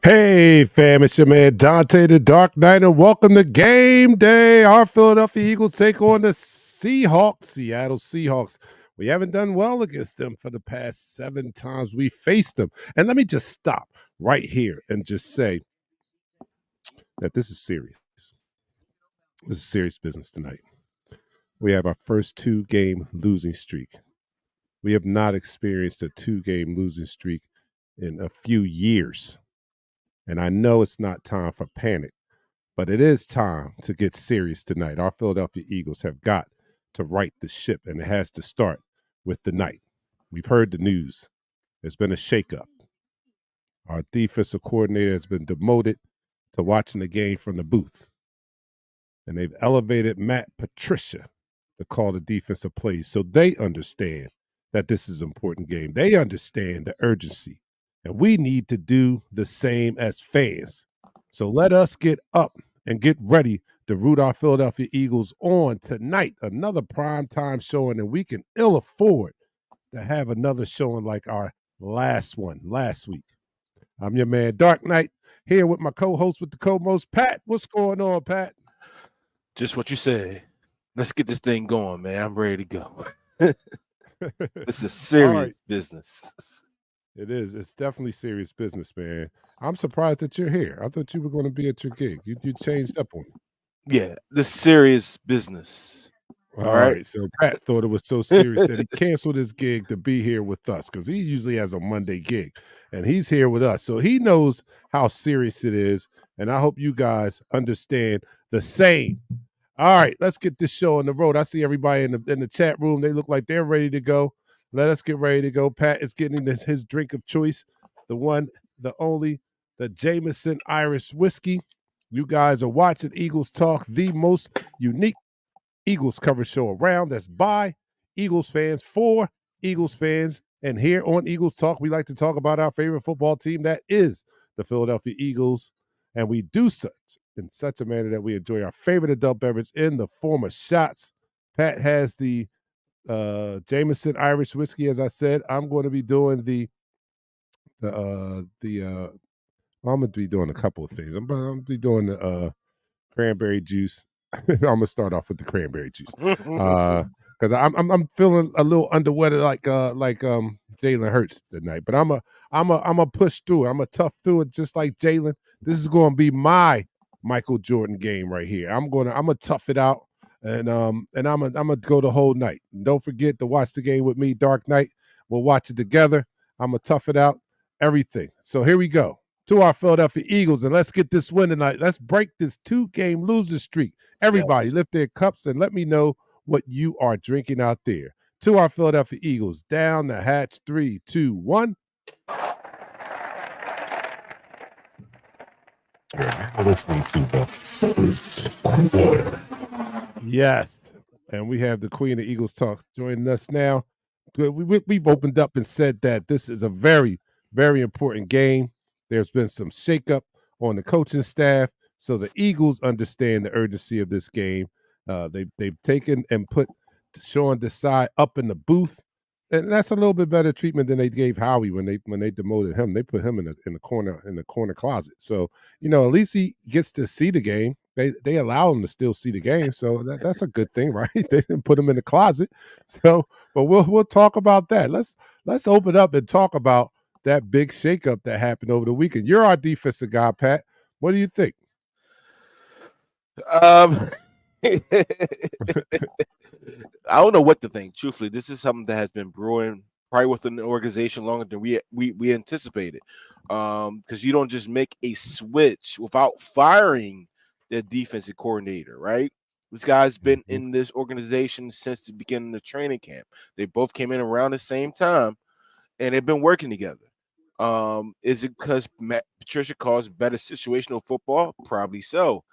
Hey fam, it's your man Dante the Dark Knight, and welcome to Game Day. Our Philadelphia Eagles take on the Seahawks, Seattle Seahawks. We haven't done well against them for the past 7 times we faced them. And let me just stop right here and just say that this is serious. This is serious business tonight. We have our first 2-game losing streak. We have not experienced a 2-game losing streak in a few years. And I know it's not time for panic, but it is time to get serious tonight. Our Philadelphia Eagles have got to right the ship, and it has to start with the night. We've heard the news. There's been a shakeup. Our defensive coordinator has been demoted to watching the game from the booth. And they've elevated Matt Patricia to call the defensive plays, so they understand that this is an important game. They understand the urgency. And we need to do the same as fans. So let us get up and get ready to root our Philadelphia Eagles on tonight. Another primetime showing, and we can ill afford to have another showing like our last one last week. I'm your man, Dark Knight, here with my co-host with the co-most, Pat. What's going on, Pat? Just what you said. Let's get this thing going, man. I'm ready to go. This is serious business. It is. It's definitely serious business, man. I'm surprised that you're here. I thought you were going to be at your gig. You changed up on me. Yeah, this serious business. All right. So Pat thought it was so serious that he canceled his gig to be here with us, because he usually has a Monday gig, and he's here with us. So he knows how serious it is, and I hope you guys understand the same. All right, let's get this show on the road. I see everybody in the chat room. They look like they're ready to go. Let us get ready to go. Pat is getting his drink of choice, the one, the only, the Jameson Irish whiskey. You guys are watching Eagles Talk, the most unique Eagles coverage show around. That's by Eagles fans, for Eagles fans. And here on Eagles Talk, we like to talk about our favorite football team, that is the Philadelphia Eagles. And we do such in such a manner that we enjoy our favorite adult beverage in the form of shots. Pat has the Jameson Irish whiskey, as I said. I'm going to be doing I'm going to be doing a couple of things. I'm going to be doing the cranberry juice. I'm going to start off with the cranberry juice because I'm feeling a little underwater like Jalen Hurts tonight. But I'm a push through it. I'm a tough through it, just like Jalen. This is going to be my Michael Jordan game right here. I'm gonna tough it out. And I'm gonna go the whole night. And don't forget to watch the game with me, Dark Knight. We'll watch it together. I'm gonna tough it out, everything. So here we go to our Philadelphia Eagles, and let's get this win tonight. Let's break this 2-game losing streak. Everybody, lift their cups and let me know what you are drinking out there. To our Philadelphia Eagles, down the hatch. 3, 2, 1. You're listening to the Yes, and we have the Queen of Eagles Talk joining us now. We've opened up and said that this is a very, very important game. There's been some shakeup on the coaching staff, so the Eagles understand the urgency of this game. They've taken and put Sean Desai up in the booth and that's a little bit better treatment than they gave Howie when they demoted him. They put him in the corner closet. So at least he gets to see the game. They allow him to still see the game, so that's a good thing, right? They didn't put him in the closet. So, but we'll talk about that. Let's open up and talk about that big shakeup that happened over the weekend. You're our defensive guy, Pat. What do you think? Um, I don't know what to think. Truthfully, this is something that has been brewing probably within the organization longer than we anticipated. Because you don't just make a switch without firing the defensive coordinator, right? This guy's been Mhm. in this organization since the beginning of training camp. They both came in around the same time, and they've been working together. Is it because Matt Patricia calls better situational football? Probably so.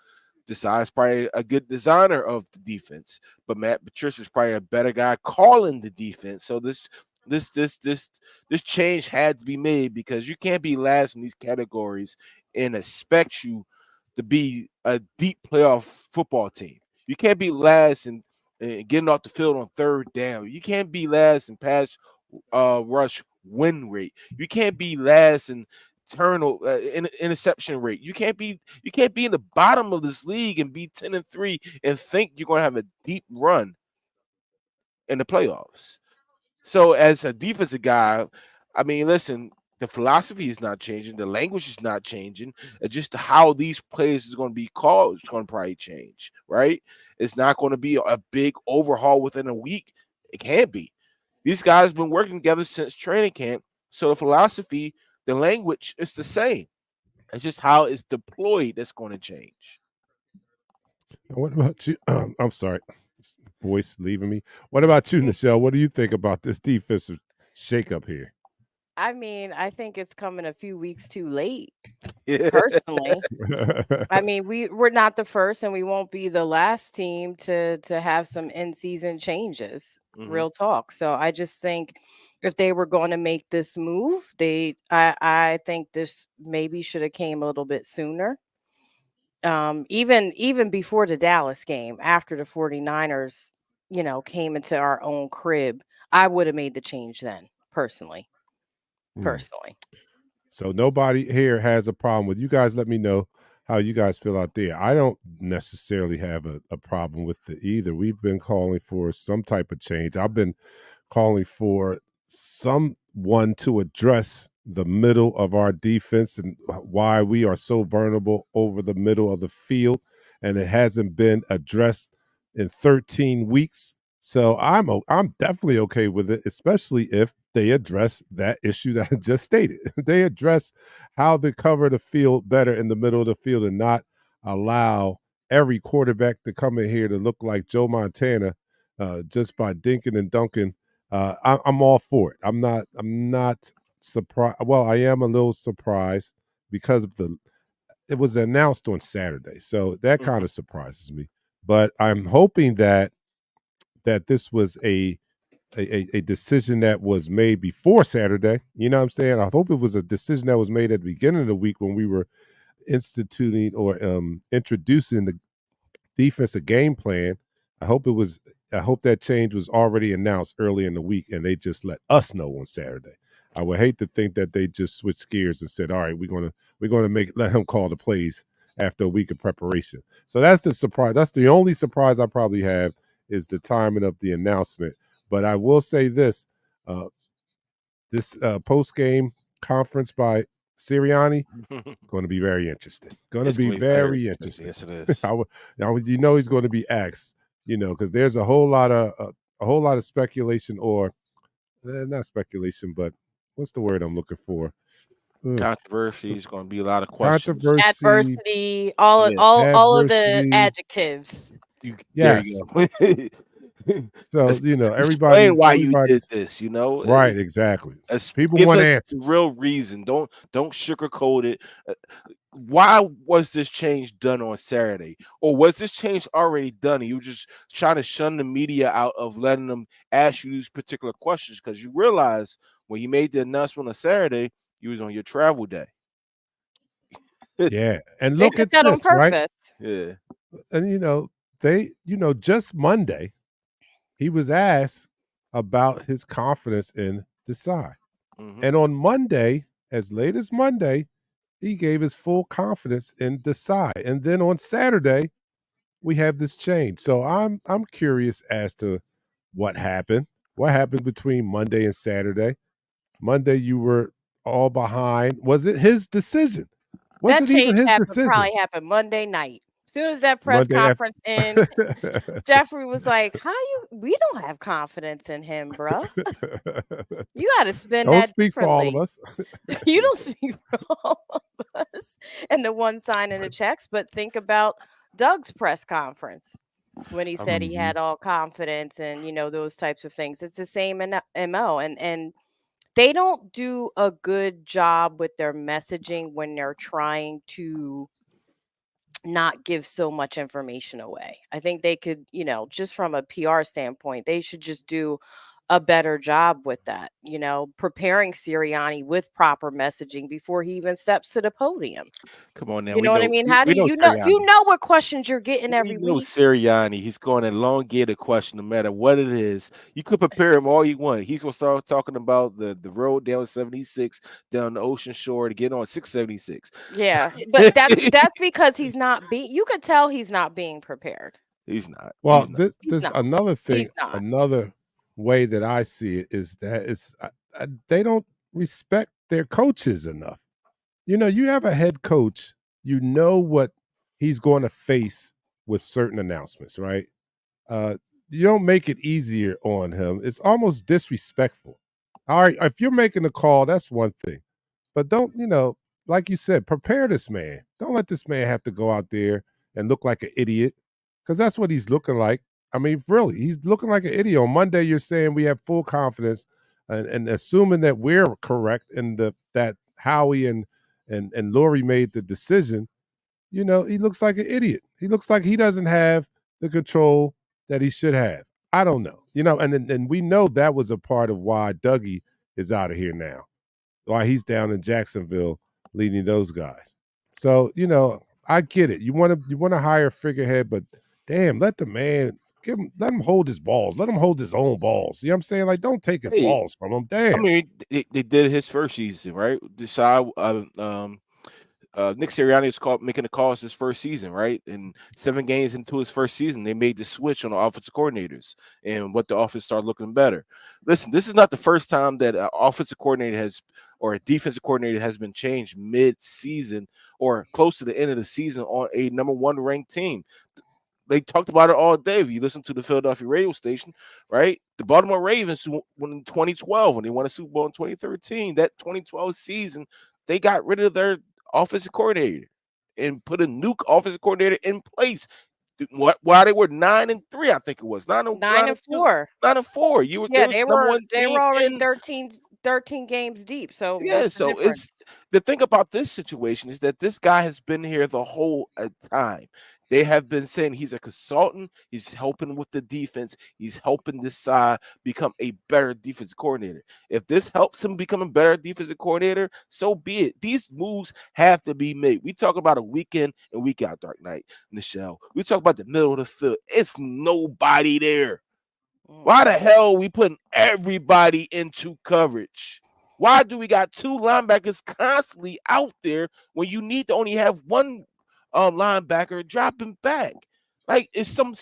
Desai's probably a good designer of the defense, but Matt Patricia's probably a better guy calling the defense. So this change had to be made because you can't be last in these categories and expect you to be a deep playoff football team. You can't be last in getting off the field on third down. You can't be last in pass rush win rate. You can't be last in interception rate. You can't be in the bottom of this league and be 10-3 and think you're going to have a deep run in the playoffs. So as a defensive guy, I mean, listen, the philosophy is not changing, the language is not changing. It's just how these players is going to be called is going to probably change, right? It's not going to be a big overhaul within a week. It can't be. These guys have been working together since training camp, so the philosophy, the language is the same. It's just how it's deployed that's going to change. What about you? I'm sorry, voice leaving me. What about you, Nichelle? What do you think about this defensive shakeup here? I mean, I think it's coming a few weeks too late, Yeah. personally. I mean, we're not the first and we won't be the last team to have some in-season changes. Mhm. Real talk. So I just think if they were going to make this move, I think this maybe should have came a little bit sooner. Even before the Dallas game, after the 49ers, came into our own crib, I would have made the change then, personally. Hmm. Personally. So nobody here has a problem with you guys. Let me know how you guys feel out there. I don't necessarily have a problem with it either. We've been calling for some type of change. I've been calling for someone to address the middle of our defense and why we are so vulnerable over the middle of the field. And it hasn't been addressed in 13 weeks. So I'm definitely okay with it, especially if they address that issue that I just stated. They address how to cover the field better in the middle of the field and not allow every quarterback to come in here to look like Joe Montana just by dinking and dunking. I'm all for it. I'm not surprised. Well, I am a little surprised because of the it was announced on Saturday, so that kind Mhm. of surprises me. But I'm hoping that this was a decision that was made before Saturday. You know what I'm saying? I hope it was a decision that was made at the beginning of the week when we were instituting or introducing the defensive game plan. I hope it was. I hope that change was already announced early in the week, and they just let us know on Saturday. I would hate to think that they just switched gears and said, "All right, we're gonna let him call the plays after a week of preparation." So that's the surprise. That's the only surprise I probably have is the timing of the announcement. But I will say this: uh, this post game conference by Sirianni going to be very interesting. Going to It's be going to be very very interesting. interesting. Yes, it is. Now he's going to be asked, because there's a whole lot of speculation or not speculation, but what's the word I'm looking for? Ugh, Controversy is going to be a lot of questions. controversy, Adversity, all Yeah. all all of the adversity. adjectives. There Yes. you go. So Let's explain everybody's why you did everybody's this. right. Exactly. People Give want us the answers. real reason. Don't sugarcoat it. Why was this change done on Saturday, or was this change already done? And you were just trying to shun the media out of letting them ask you these particular questions because you realize when you made the announcement on Saturday, you was on your travel day. Yeah, and They look did at that on this, right? purpose. Yeah. And just Monday he was asked about his confidence in Desai. Mhm. And on Monday, as late as Monday, he gave his full confidence in Desai. And then on Saturday, we have this change. So I'm curious as to what happened. What happened between Monday and Saturday? Monday, you were all behind. Was it his decision? Was That it even change his happened decision? probably happened Monday night. As soon as that press Monday conference ends, after. Jeffrey was like, "How you? We don't have confidence in him, bruh. You got to spin Don't that speak for all of differently. us. You don't speak for all of us and the one signing the checks, but think about Doug's press conference when he said he Mhm. had all confidence and those types of things. It's the same in MO, and they don't do a good job with their messaging when they're trying to not give so much information away. I think they could, just from a PR standpoint, they should just do a better job with that, preparing Sirianni with proper messaging before he even steps to the podium. Come on now, You we know what I know mean? we, How do we know you Sirianni. know what questions you're getting We every know week? Sirianni. He's going to elongate a question no matter what it is. You could prepare him all you want. He's gonna start talking about the road down 76 down the ocean shore to get on 676. Yeah, but that's because he's not being you could tell he's not being prepared. He's not. Well, He's not. He's this not. another He's thing, not. another way that I see it is that they don't respect their coaches enough. You have a head coach, you know what he's going to face with certain announcements, right? Uh, you don't make it easier on him. It's almost disrespectful. All right, if you're making a call, that's one thing. But don't, like you said, prepare this man. Don't let this man have to go out there and look like an idiot because that's what he's looking like. I mean, really, he's looking like an idiot. On Monday, you're saying we have full confidence and assuming that we're correct and that Howie and Lori made the decision. He looks like an idiot. He looks like he doesn't have the control that he should have. I don't know. And we know that was a part of why Dougie is out of here now, why he's down in Jacksonville leading those guys. So, I get it. You want to hire a figurehead, but damn, let the man let him hold his balls. Let him hold his own balls. You know what I'm saying? Like, don't take his Hey, balls from him. I Damn. mean, they did his first season, right? Decide Nick Sirianni was making the calls his first season, right? And 7 games into his first season, they made the switch on the offensive coordinators and what the offense started looking better. Listen, this is not the first time that an offensive coordinator has or a defensive coordinator has been changed mid-season or close to the end of the season on a number one ranked team. They talked about it all day. If you listen to the Philadelphia radio station, right? The Baltimore Ravens, when in 2012, when they won a Super Bowl in 2013, that 2012 season, they got rid of their offensive coordinator and put a new offensive coordinator in place. While they were 9-3, I think it was nine and Nine nine and and two, four. 9-4. They Yeah, was the number one they team were already in. 13 games deep. So Yeah, what's the so difference? it's the thing about this situation is that this guy has been here the whole time. They have been saying he's a consultant, he's helping with the defense, he's helping this side become a better defensive coordinator. If this helps him become a better defensive coordinator, so be it. These moves have to be made. We talk about a week in and week out, Dark Knight, Michelle. We talk about the middle of the field. It's nobody there. Why the Mhm. hell are we putting everybody into coverage? Why do we got two linebackers constantly out there when you need to only have one linebacker dropping back? Like, it's some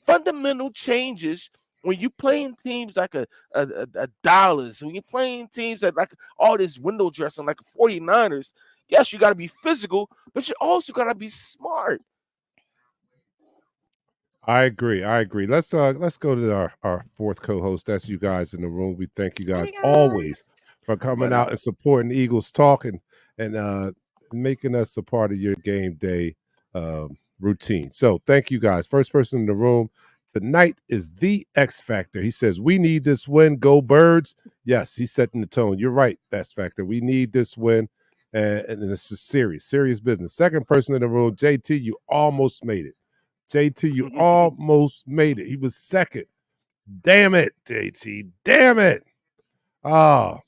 fundamental changes when you playing teams like a Dallas, when you're playing teams that like all this window dressing like 49ers. Yes, you got to be physical, but you also got to be smart. I agree. I agree. Let's go to our fourth co-host. That's you guys in the room. We thank you Hey guys always guys. for coming Money. out and supporting the Eagles talk and making us a part of your game day routine. So thank you guys. First person in the room tonight is the X Factor. He says, we need this win. Go Birds. Yes, he's setting the tone. You're right, X Factor. We need this win. And it's a serious business. Second person in the room, JT, you almost made it. JT, you almost made it. He was second. Damn it, JT. Damn it. Ah.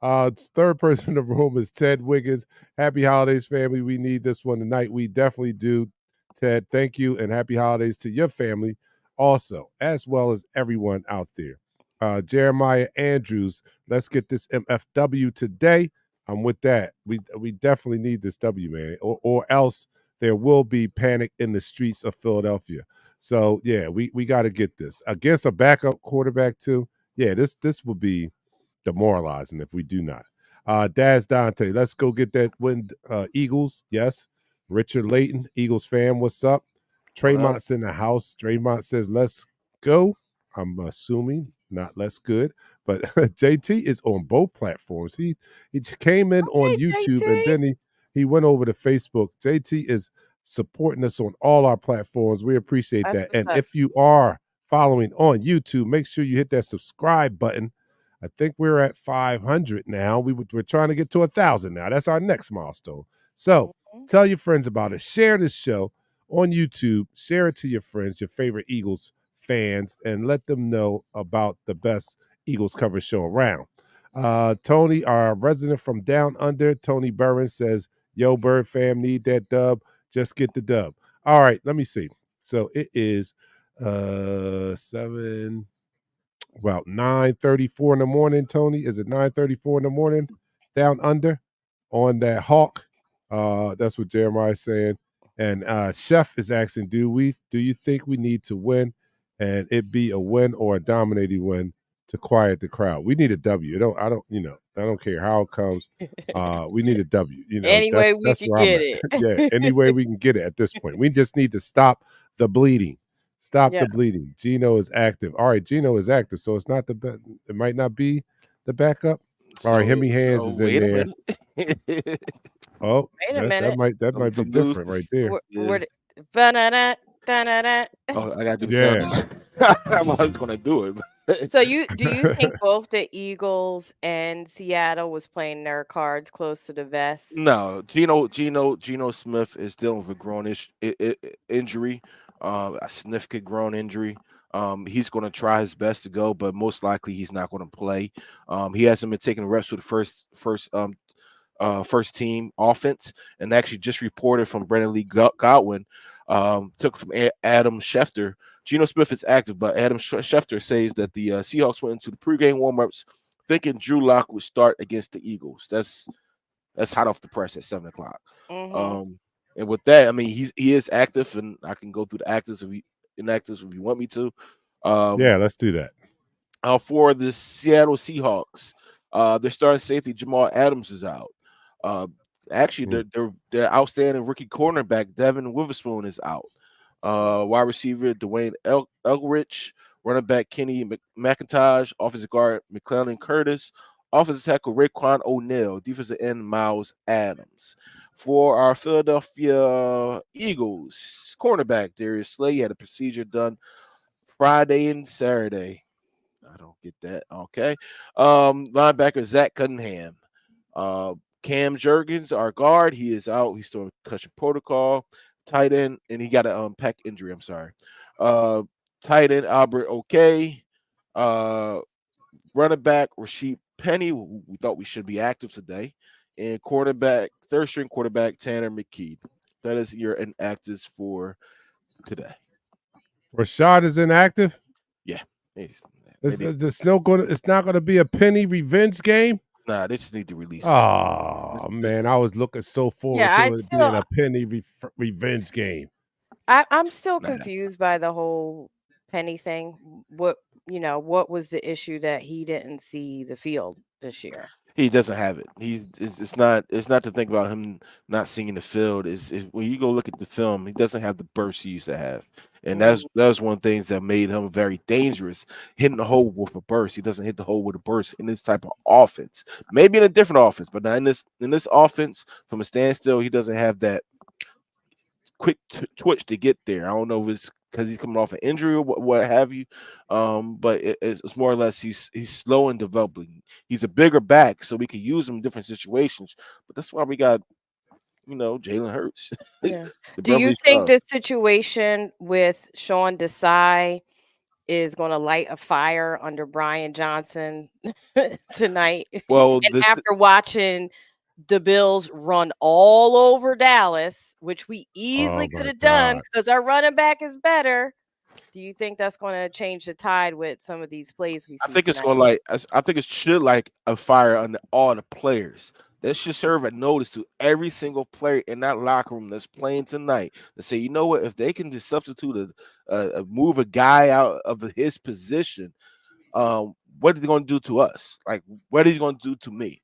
Third person in the room is Ted Wiggins. Happy holidays, family. We need this one tonight. We definitely do. Ted, thank you, and happy holidays to your family also, as well as everyone out there. Jeremiah Andrews, let's get this MFW today. I'm with that. We definitely need this W, man, or else there will be panic in the streets of Philadelphia. So yeah, we got to get this against a backup quarterback too. Yeah, this will be demoralizing if we do not. Daz Dante, let's go get that win. Eagles, yes. Richard Layton, Eagles fan, what's up? What up? Traymont's in the house. Traymont says, let's go. I'm assuming not less good, but JT is on both platforms. He came in on Hey, YouTube and JT. then he went over to Facebook. JT is supporting us on all our platforms. We appreciate That's that. what's And up. if you are following on YouTube, make sure you hit that subscribe button. I think we're at 500 now. We're trying to get to 1,000 now. That's our next milestone. So Mhm. tell your friends about it. Share this show on YouTube. Share it to your friends, your favorite Eagles fans, and let them know about the best Eagles coverage show around. Tony, our resident from down under, Tony Burns says, "Yo, Bird fam, need that dub. Just get the dub." All right, let me see. So it is 7 about 9:34 in the morning, Tony. Is it 9:34 in the morning down under on that hawk? That's what Jeremiah's saying. And Chef is asking, do you think we need to win and it be a win or a dominating win to quiet the crowd? We need a W. I don't care how it comes. We need a W. Any way we That's could where I'm get at. Yeah, it. any way we can get it at this point. We just need to stop the bleeding. Stop Yeah. the bleeding. Gino is active. All right, Gino is active, so it's not it might not be the backup. All right, So Hemi Hands so is in wait a there. minute. Oh, Wait a that minute. might be Some news. different right there. Yeah. Ba-da-da, da-da-da. Oh, I gotta do the sound. Yeah. I was gonna do it. So do you think both the Eagles and Seattle was playing their cards close to the vest? No, Geno Smith is dealing with a injury, a significant groin injury. He's going to try his best to go, but most likely he's not going to play. He hasn't been taking reps with the first team offense, and actually just reported from Brandon Lee Godwin, took from Adam Schefter. Geno Smith is active, but Adam Schefter says that the Seahawks went into the pregame warmups thinking Drew Lock would start against the Eagles. That's hot off the press at 7 o'clock. Mm-hmm. And with that, I mean he is active, and I can go through the actives if you want me to. Yeah, let's do that. For the Seattle Seahawks, their starting safety Jamal Adams is out. Uh, actually, Mm. their outstanding rookie cornerback Devin Witherspoon is out. Wide receiver Dwayne Elrich, running back Kenny McIntosh, offensive guard McClellan Curtis, offensive tackle Raekwon O'Neal, defensive end Miles Adams. For our Philadelphia Eagles, cornerback Darius Slay had a procedure done Friday and Saturday. I don't get that. Okay. Linebacker Zach Cunningham. Cam Jurgens, our guard, he is out. He's still in concussion protocol. Tight end, and he got a pec injury. I'm sorry. Uh, Tight end Albert Okay. Uh, Running back Rasheed Penny. We thought we should be active today, and quarterback, third string quarterback Tanner McKee. That is your inactives for today. Rashad is inactive. Yeah. It's not gonna be a penny revenge game. Nah, they just need to release him. Oh man, I was looking so forward Yeah, to it being a penny revenge game. I'm still Nah. confused by the whole Penny thing. What was the issue that he didn't see the field this year? He doesn't have it. It's not to think about him not seeing the field. Is when you go look at the film, he doesn't have the burst he used to have, and Mm, that's one of the things that made him very dangerous. Hitting the hole with a burst, he doesn't hit the hole with a burst in this type of offense. Maybe in a different offense, but not in this offense from a standstill, he doesn't have that quick twitch to get there. I don't know if it's because he's coming off an injury or what have you. But it's more or less he's slow in developing. He's a bigger back, so we can use him in different situations. But that's why we got Jalen Hurts, yeah. the Do you Beverly think Scrubs. this situation with Sean Desai is going to light a fire under Brian Johnson tonight? Well, And this after watching the Bills run all over Dallas, which we Oh easily could my have done God. because our running back is better. Do you think that's going to change the tide with some of these plays we I see think it's tonight? gonna I think it should like a fire on all the players. That should serve a notice to every single player in that locker room that's playing tonight to say, you know what, if they can just substitute move a guy out of his position, what are they gonna do to us? Like, what are they gonna do to me?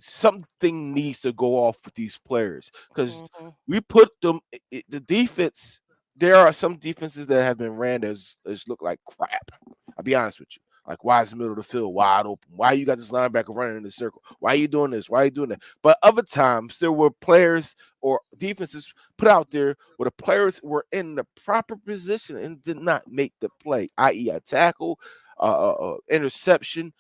Something needs to go off with these players because Hmm. we put them the defense. There are some defenses that have been ran as look like crap. I'll be honest with you. Like, why is the middle of the field wide open? Why you got this linebacker running in the circle? Why are you doing this? Why are you doing that? But other times there were players or defenses put out there where the players were in the proper position and did not make the play, i.e., a tackle, interception.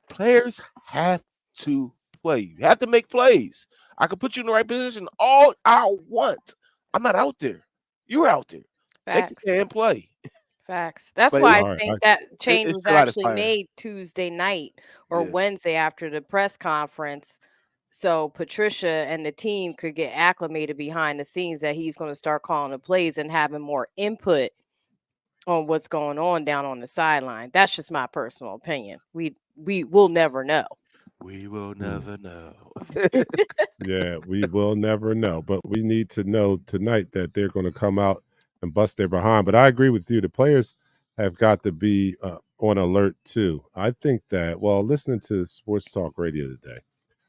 Players have to play. You have to make plays. I can put you in the right position all I want. I'm not out there. You're out there. Make the Facts. damn play. Facts. That's But why I All right. think that change it's was still out of actually fire. made Tuesday night or Yeah. Wednesday after the press conference. So Patricia and the team could get acclimated behind the scenes that he's going to start calling the plays and having more input on what's going on down on the sideline. That's just my personal opinion. We will never know. We will Hmm. never know. Yeah, we will never know, but we need to know tonight that they're going to come out and bust their behind. But I agree with you. The players have got to be on alert too. I think that, well, listening to Sports Talk Radio today,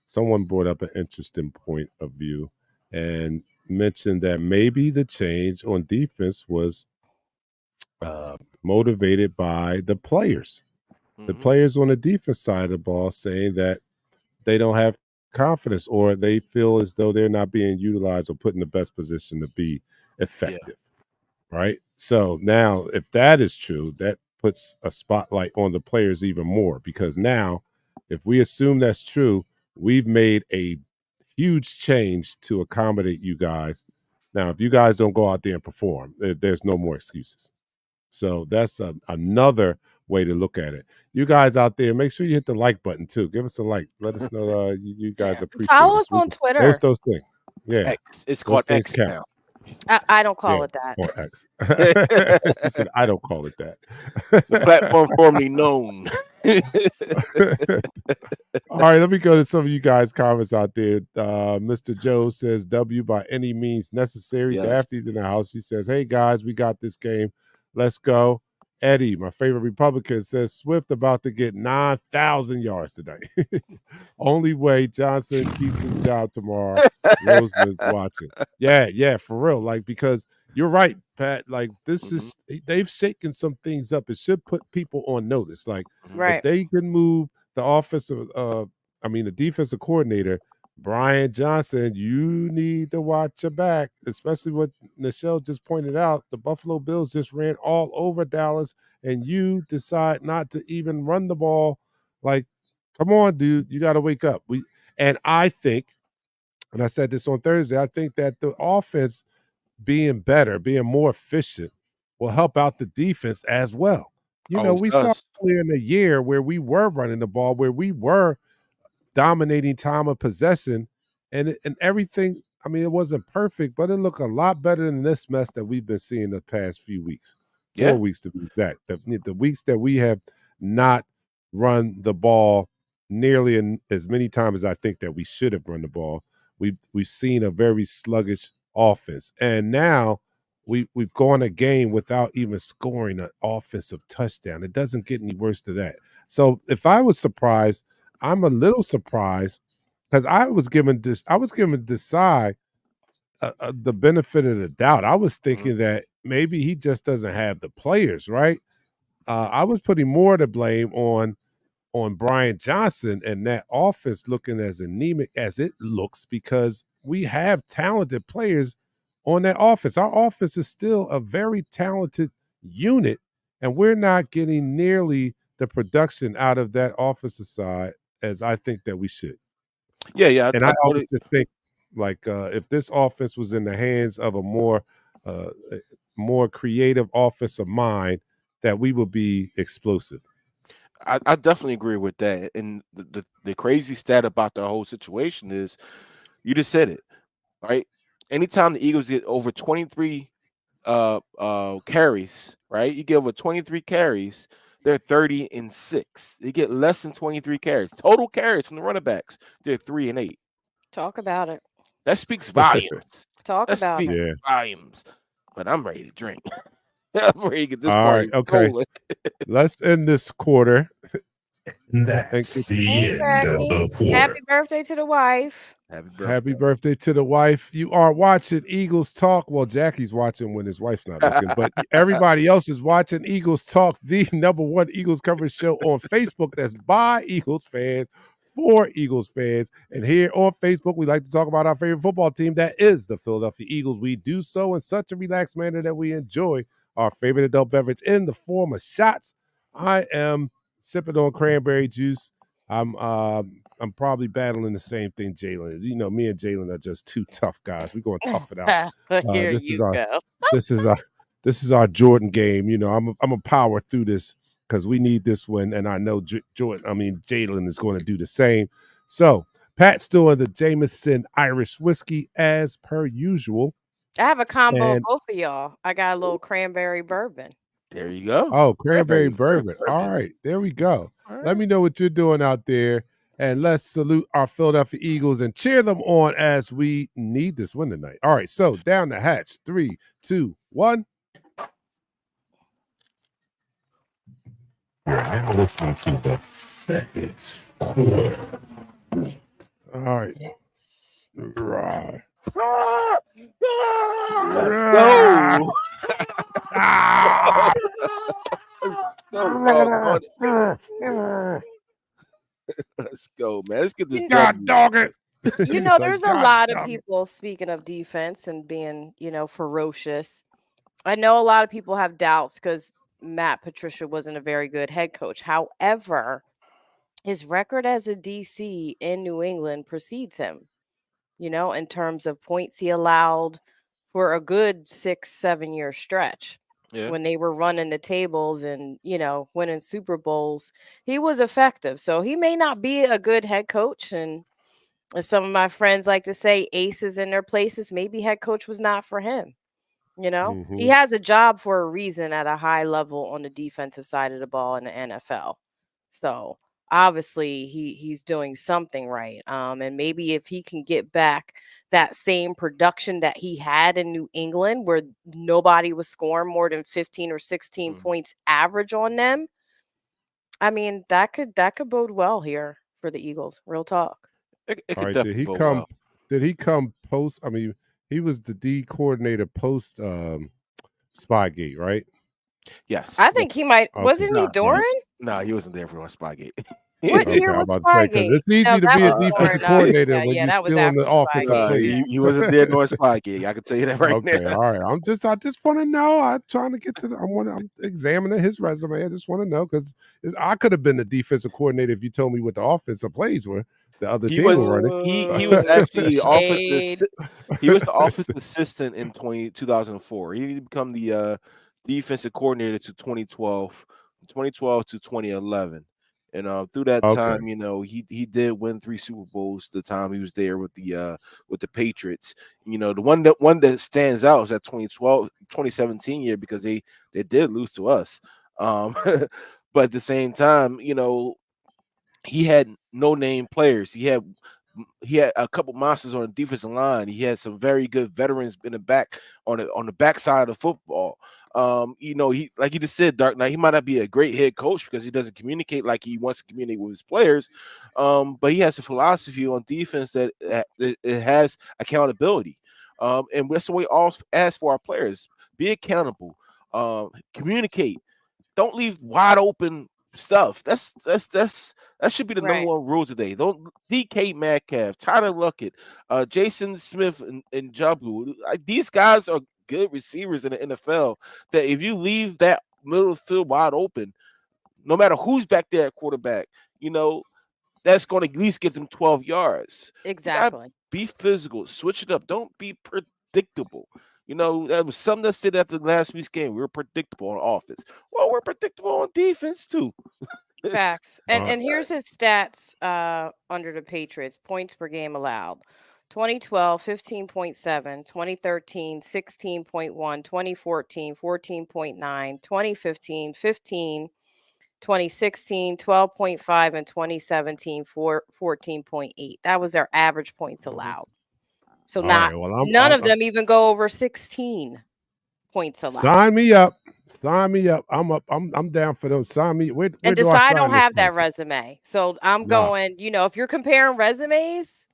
someone brought up an interesting point of view and mentioned that maybe the change on defense was motivated by the players. The Hmm. players on the defense side of the ball saying that they don't have confidence or they feel as though they're not being utilized or put in the best position to be Yeah. effective. Right. So now, if that is true, that puts a spotlight on the players even more because now, if we assume that's true, we've made a huge change to accommodate you guys. Now, if you guys don't go out there and perform, there's no more excuses. So that's another way to look at it. You guys out there, make sure you hit the like button too. Give us a like. Let us know you Yeah. guys appreciate Follow us us. on There's Twitter. those things. Yeah, X. It's those called things X count. now. I don't Yeah, call it that. or X. She The said, I don't call it that. platform formerly known. All right, let me go to some of you guys' comments out there. Mr. Joe says, W by any means necessary. Yes. Daphne's in the house. She says, hey, guys, we got this game. Let's go. Eddie, my favorite Republican, says, Swift about to get 9,000 yards today. Only way Johnson keeps his job tomorrow. Roseman's watching. Yeah, for real. Like, because you're right, Pat. Like, Hmm. they've shaken some things up. It should put people on notice. Like, Hmm. if Right. they can move the offensive, the defensive coordinator, Brian Johnson, you need to watch your back, especially what Nichelle just pointed out. The Buffalo Bills just ran all over Dallas, and you decide not to even run the ball. Like, come on, dude, you got to wake up. And I think, and I said this on Thursday, I think that the offense being better, being more efficient, will help out the defense as well. Always We saw does. earlier in the year where we were running the ball, where we were dominating time of possession, and everything. I mean, it wasn't perfect, but it looked a lot better than this mess that we've been seeing the past few weeks, Yeah. 4 weeks to be exact. The weeks that we have not run the ball nearly as many times as I think that we should have run the ball. We've seen a very sluggish offense, and now we've gone a game without even scoring an offensive touchdown. It doesn't get any worse than that. So if I was surprised, I'm a little surprised because I was given Desai the benefit of the doubt. I was Hmm. thinking that maybe he just doesn't have the players, right? I was putting more to blame on Brian Johnson and that offense looking as anemic as it looks because we have talented players on that offense. Our offense is still a very talented unit, and we're not getting nearly the production out of that offensive side as I think that we should. Yeah. And I I always totally. just think, like, if this offense was in the hands of a uh, more creative offensive mind, that we would be explosive. I definitely agree with that. And the crazy stat about the whole situation is you just said it, right? Anytime the Eagles get over 23 carries, right? You give a 23 carries, they're 30-6. They get less than 23 carries. Total carries from the running backs, they're 3-8. Talk about it. That speaks volumes. Talk That about it. speaks Yeah. volumes. But I'm ready to drink. I'm ready to get this All right. party Okay. rolling. Let's end this quarter. And That's get the Hey, end of Jackie. the Happy quarter. birthday to the wife. Happy happy birthday. birthday to the wife. You are watching Eagles Talk. Well, Jackie's watching when his wife's not looking, but everybody else is watching Eagles Talk, the #1 Eagles coverage show on Facebook that's by Eagles fans for Eagles fans. And here on Facebook, we like to talk about our favorite football team, that is the Philadelphia Eagles. We do so in such a relaxed manner that we enjoy our favorite adult beverage in the form of shots. I am sipping on cranberry juice. I'm probably battling the same thing Jalen is. You know, me and Jalen are just two tough guys. We're gonna tough it out. Here This is you our go. this is our this is our Jordan game. You know, I'm a power through this because we need this win, and I know Jalen is going to do the same. So Pat's doing the Jameson Irish whiskey as per usual, I have a combo of and both of y'all. I got a little cranberry bourbon. There you go. cranberry bourbon. All right, there we go. All Let right. me know what you're doing out there. And let's salute our Philadelphia Eagles and cheer them on as we need this win tonight. All right, so down the hatch. 3, 2, 1. You're now listening to the second quarter. All right. Right. Let's go. Ah! Go. Let's go, man. Let's get this God done. dog it. You know, there's a God lot of dog it. people, speaking of defense and being, ferocious. I know a lot of people have doubts because Matt Patricia wasn't a very good head coach. However, his record as a DC in New England precedes him, in terms of points he allowed for a good 6-7 year stretch. Yeah. When they were running the tables and, winning Super Bowls, he was effective. So he may not be a good head coach. And as some of my friends like to say, aces in their places, maybe head coach was not for him. He Mhm. has a job for a reason at a high level on the defensive side of the ball in the NFL. So obviously he's doing something right. And maybe if he can get back that same production that he had in New England, where nobody was scoring more than 15 or 16 points average on them, I mean, that could bode well here for the Eagles. Real talk. It All could right, definitely go well. did he come post? I mean, he was the D coordinator post Spygate, right? Yes. I think he might. Okay. Wasn't he Nah, Doran? nah, he wasn't there for Spygate. What Okay, year I'm was about to say because Spygate? it's easy to that be a was defensive Doran. coordinator when Yeah, you're that was still in the after offensive Spygate. plays. He wasn't there during Spygate. I can tell you that right Okay, now. all right. I just want to know. I'm trying to get to I'm examining his resume. I just want to know because I could have been the defensive coordinator if you told me what the offensive plays were the other He team were was running. he was actually Shade. he was the office assistant in 2004. He didn't become the defensive coordinator to 2012 to 2011. And through that Okay. time, he did win 3 Super Bowls the time he was there with the Patriots. The one that stands out is that 2017 year because they did lose to us. But at the same time, he had no name players. He had a couple monsters on the defensive line. He had some very good veterans in the back on the back side of football. He, like you just said, Dark Knight, he might not be a great head coach because he doesn't communicate like he wants to communicate with his players. But he has a philosophy on defense that it has accountability. And that's the way we all ask for our players: be accountable, communicate, don't leave wide open stuff. That should be the number Right. one rule today. Don't DK Metcalf, Tyler Lockett, Jason Smith, and Jabu. These guys are good receivers in the NFL. That if you leave that middle field wide open, no matter who's back there at quarterback, that's going to at least get them 12 yards. You got to Exactly. be physical, switch it up. Don't be predictable. That was something that said after last week's game. We were predictable on offense. Well, we're predictable on defense too. Facts. All right. And here's his stats under the Patriots. Points per game allowed. 2012, 15.7, 2013, 16.1, 2014, 14.9, 2015, 15, 2016, 12.5, and 2017, 14.8. That was their average points allowed. So All not right. Well, none of them even go over 16 points allowed. sign me up. Sign me up. I'm up. I'm down for them. Sign me. Where And do I Desai sign don't this have that contract? resume. So I'm Nah. going, if you're comparing resumes,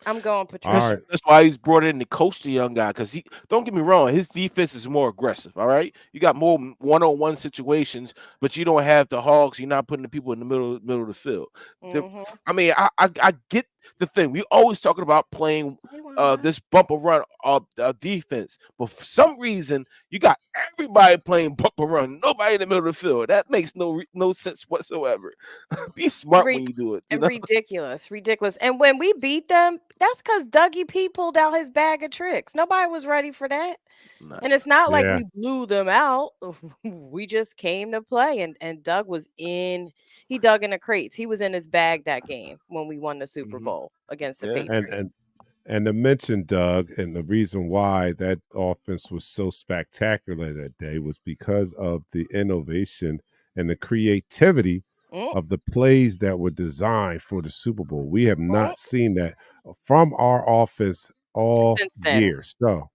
I'm going All Patricia. right. That's why he's brought in to coach the young guy. Because he, don't get me wrong, his defense is more aggressive. All right, you got more one-on-one situations, but you don't have the hogs. You're not putting the people in the middle of the field. Mhm. I mean, I get the thing. We always talking about playing Hey, Wanda. this bumper run defense, but for some reason you got everybody playing bumper run, nobody in the middle of the field. That makes no sense whatsoever. Be smart Ri- when you do it. You and know. ridiculous. And when we beat them, that's because Dougie P pulled out his bag of tricks. Nobody was ready for that. Nah. And it's not like Yeah. we blew them out. We just came to play, and Doug was in. He dug in the crates. He was in his bag that game when we won the Super Mhm. Bowl against the Yeah. Patriots. And to mention Doug, and the reason why that offense was so spectacular that day was because of the innovation and the creativity Mm, of the plays that were designed for the Super Bowl. We have mm. not seen that from our offense all Since then, year. So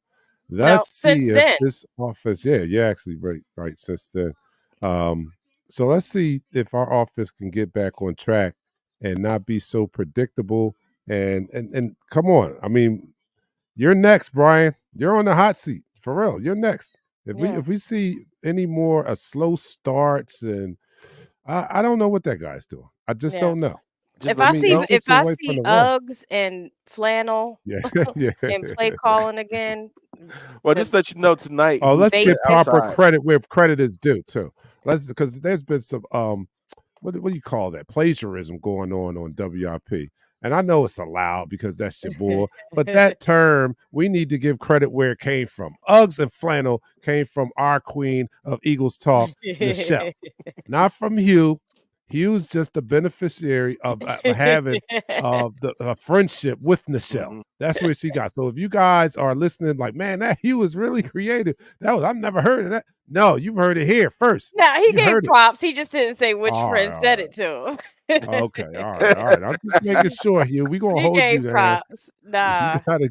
no, let's since see if then, this offense, yeah, you're actually right since then. So let's see if our offense can get back on track and not be so predictable. And come on, I mean, you're next, Brian. You're on the hot seat for real. You're next. yeah. If we see any more slow starts, and I don't know what that guy's doing. I just Yeah. don't know. Just If let I me see know. He if takes I away from see the run. Uggs and flannel Yeah, yeah. and play calling again, Well, the just let you know tonight Oh, who's let's playing give basic. proper outside. credit where credit is due too. Let's because there's been some what do you call that plagiarism going on WIP, and I know it's allowed because that's your boy, but that term we need to give credit where it came from. Uggs and flannel came from our queen of Eagles talk, Nichelle, not from Hugh. Hugh's just the beneficiary of having the friendship with Nichelle. Mhm. That's where she got. So if you guys are listening, like, man, that Hugh is really creative. I've never heard of that. No, you've heard it here first. Now he You gave heard it. props. He just didn't say which All right, friend all said right. it to him. Okay, all right. I'm just making sure, Hugh. We gonna He hold you gave there. props. You Nah, gotta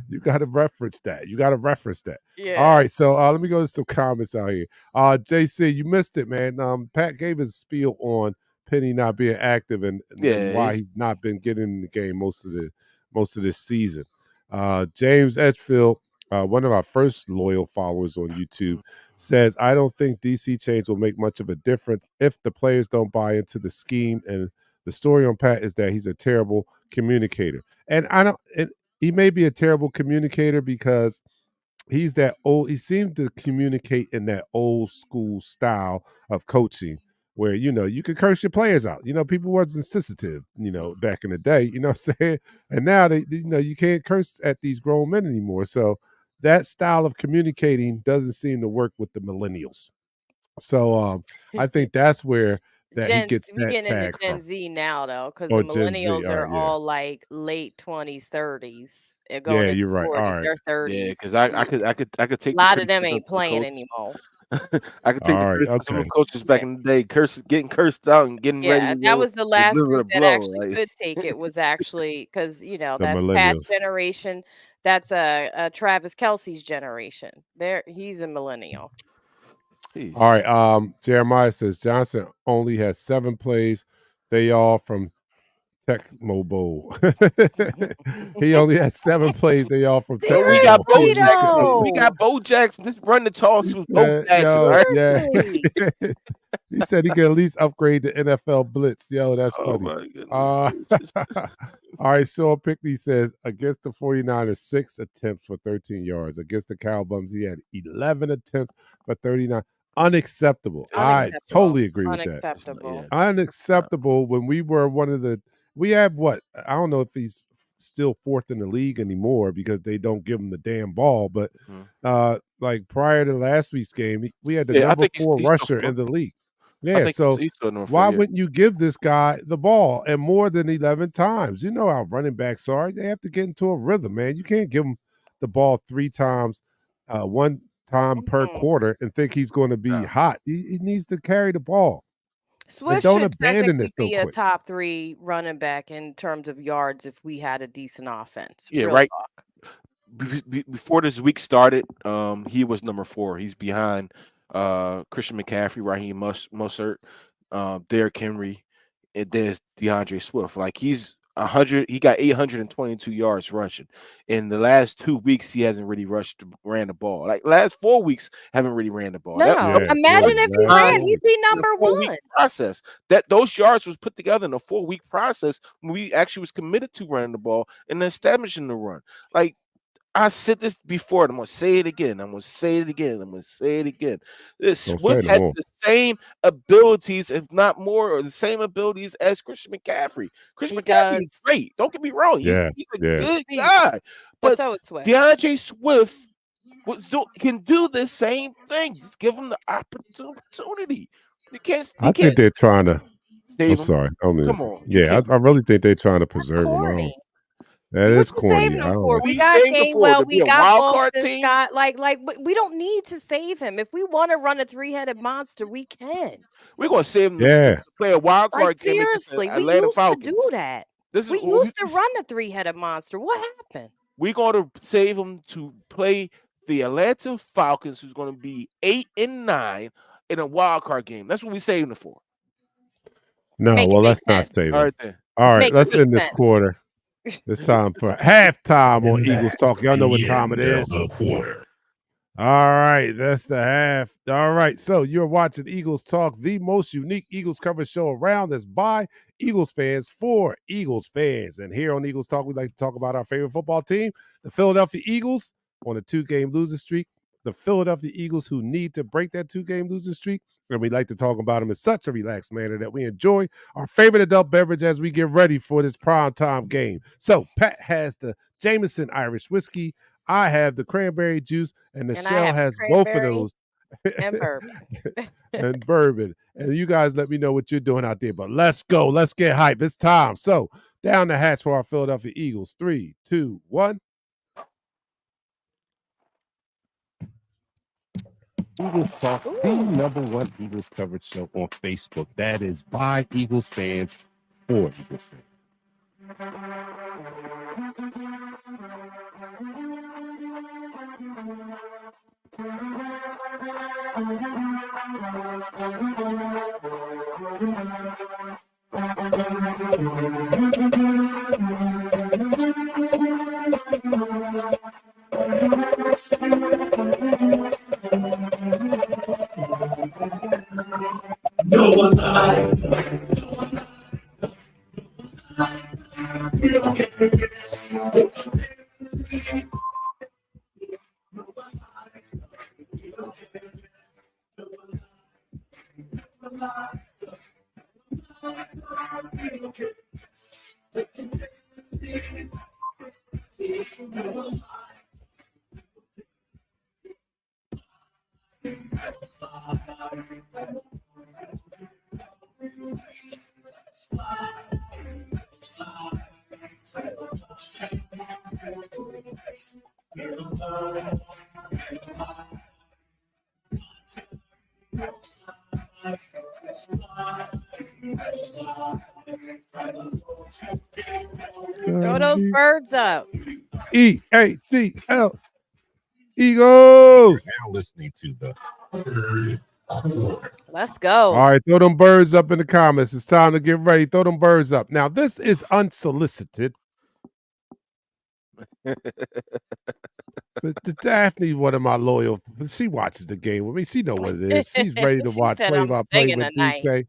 you gotta reference that. You gotta reference that. All yeah. right, so let me go to some comments out here. JC, you missed it, man. Pat gave his spiel on Penny not being active and Yeah, why he's not been getting in the game most of this season. James Edgefield, one of our first loyal followers on YouTube, says, I don't think DC change will make much of a difference if the players don't buy into the scheme. And the story on Pat is that he's a terrible communicator. And he may be a terrible communicator because he's that old. He seemed to communicate in that old school style of coaching, where you could curse your players out. People wasn't sensitive. Back in the day. You know what I'm saying? And now you can't curse at these grown men anymore. So that style of communicating doesn't seem to work with the millennials. So I think that's where that he gets We that getting into tag Gen from, Z now though, because the or Gen Z. millennials All are right, yeah, all like late 20s, 30s, and going yeah, into you're right. All 40s. right, They're yeah, 30s. because I could A take the lot of them criticism ain't from the playing coach. anymore. I could take the all right, criticism okay. from coaches back Yeah. in the day, getting cursed out and getting ready Yeah, to that go was the last deliver group a that blow. actually Like, could take it was actually because The that's Pat's millennials. generation. That's a Travis Kelsey's generation. He's a millennial. All right. jeez. Jeremiah says Johnson only has 7 plays. They all from Tecmo Bowl. He only has 7 plays. They all from Well, we got Tecmo Bo Bowl. Jackson. We Seriously got Bo Jackson. Just run the toss He with Bo said, Jackson. All yo, right. yeah. Seriously. He said he can at least upgrade the NFL blitz. Yo, that's Oh funny. my goodness Uh, gracious. all right, Sean Pickney says against the 49ers, 6 attempts for 13 yards. Against the Cowboys, he had 11 attempts for 39. Unacceptable. I Unacceptable. totally agree with that. Unacceptable. Yeah, Unacceptable when we were one of the we have what? I don't know if he's still 4th in the league anymore because they don't give him the damn ball, but mhm. like prior to last week's game, we had the Yeah. I number think he's 4 he's still rusher fourth. in the league. Yeah, so he's still number 4. why Yeah. wouldn't you give this guy the ball and more than 11 times? You know how running backs are. They have to get into a rhythm, man. You can't give him the ball 3 times, one time per Mhm. quarter and think he's going to be Nah. hot. He needs to carry the ball. And Swift don't should abandon technically this so be a quick. top 3 running back in terms of yards if we had a decent offense. Yeah, Real right. talk. Before this week started, he was number 4. He's behind Christian McCaffrey, Raheem Mostert, Derrick Henry, and there's DeAndre Swift. Like he's 100. He got 822 yards rushing. In the last 2 weeks, he hasn't really ran the ball. Like last 4 weeks, haven't really ran the ball. That No, Yeah, imagine yeah, if he last ran, 4 he'd weeks. be in a number 4-week 1. process. That those yards was put together in a 4-week process when we actually was committed to running the ball and establishing the run. Like I said this before, and I'm gonna say it again. I'm gonna say it again. I'm gonna say it again. This Don't say Swift no has more. the same abilities, if not more, or the same abilities as Christian McCaffrey. Christian He McCaffrey is does. great. Don't get me wrong. He's Yeah, he's a yeah. good Beast. guy. But But so is Swift. DeAndre Swift can do the same thing. Just give him the opportunity. You can't I think they're trying to I'm save him. sorry. Come on. You Yeah, can't. I really think they're trying to That's preserve him. corny. That What is you saving corny. I him don't for? know. We We got saved him for Gainwell, to be we a got wild both card this team. guy. Like, we don't need to save him. If we want to run a 3-headed monster, we can. We're gonna save him to Yeah. play a wild Like, card game against the seriously, we Atlanta used to do Falcons. that. This is We what used to run the 3-headed monster. What happened? we're going to save him to play the Atlanta Falcons, who's going to be 8-9 in a wild card game. That's what we saving it for. No, Make well, it make let's not sense. save All him. right then. All right, Make it let's make end this sense. quarter. It's time for halftime on And Eagles that's Talk. Y'all know what the time it end of is. the quarter. All right, that's the half. All right, so you're watching Eagles Talk, the most unique Eagles coverage show around. That's by Eagles fans for Eagles fans. And here on Eagles Talk, we like to talk about our favorite football team, the Philadelphia Eagles, on a 2-game losing streak. The Philadelphia Eagles who need to break that 2-game losing streak. And we like to talk about them in such a relaxed manner that we enjoy our favorite adult beverage as we get ready for this primetime game. So Pat has the Jameson Irish whiskey. I have the cranberry juice, and And I Michelle have has both of cranberry those. and bourbon. And bourbon. And you guys let me know what you're doing out there. But let's go. Let's get hype. It's time. So down the hatch for our Philadelphia Eagles. 3, 2, 1. Eagles Talk, the #1 Eagles coverage show on Facebook. That is by Eagles fans for Eagles fans. No one lies. We don't get this. Throw those birds up. EAGL Eagles. Now listening to the third quarter. Let's go. All right, throw them birds up in the comments. It's time to get ready. Throw them birds up. Now, this is unsolicited. But Daphne, one of my loyal, she watches the game with me. She know what it is. She's ready to She watch said, "I'm play-by-play singing with tonight." DK.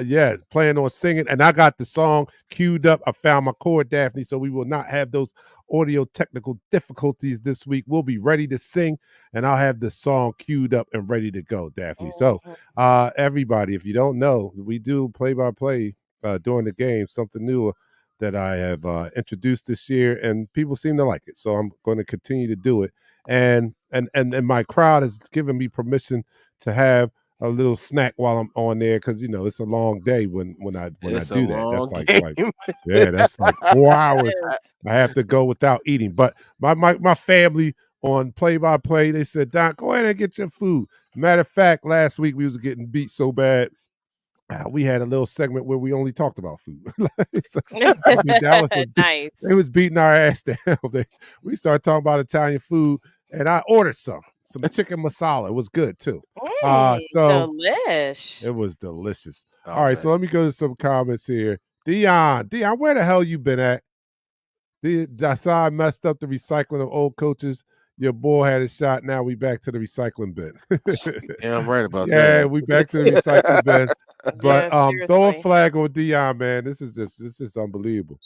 Yeah, playing on singing. And I got the song queued up. I found my chord, Daphne, so we will not have those audio technical difficulties this week. We'll be ready to sing, and I'll have the song queued up and ready to go, Daphne. So, everybody, if you don't know, we do play-by-play during the game, something new that I have introduced this year, and people seem to like it. So I'm going to continue to do it. And my crowd has given me permission to have a little snack while I'm on there because it's a long day when I It's a do that. That's long like game. yeah, that's like 4 hours. Yes. I have to go without eating. But my family on play by play, they said, Don, go ahead and get your food. Matter of fact, last week we was getting beat so bad. We had a little segment where we only talked about food. So, Dallas they Nice. was beating our ass down. We started talking about Italian food, and I ordered some chicken masala. It was good too. So Delish. it was delicious. Oh, All right, so man. let me go to some comments here. Dion, where the hell you been at? I saw I messed up the recycling of old coaches. Your boy had a shot. Now we back to the recycling bin. Yeah, I'm right about Yeah, that. we back to the recycling bin. But Yeah, throw a seriously. flag on Dion, man. This is unbelievable.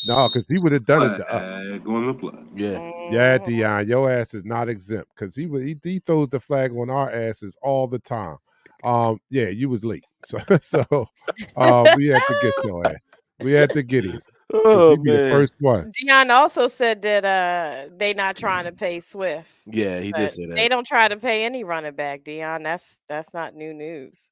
No, because he would have done it to us. Flag on the play. Yeah. Yeah, Mhm. Dion, your ass is not exempt because he throws the flag on our asses all the time. Yeah, you was late, so we had to get your ass. We had to get him because Oh he'd be the man. first one. Dion also said that they not trying to pay Swift, Yeah, he did but say they that. don't try to pay any running back, Dion. That's not new news.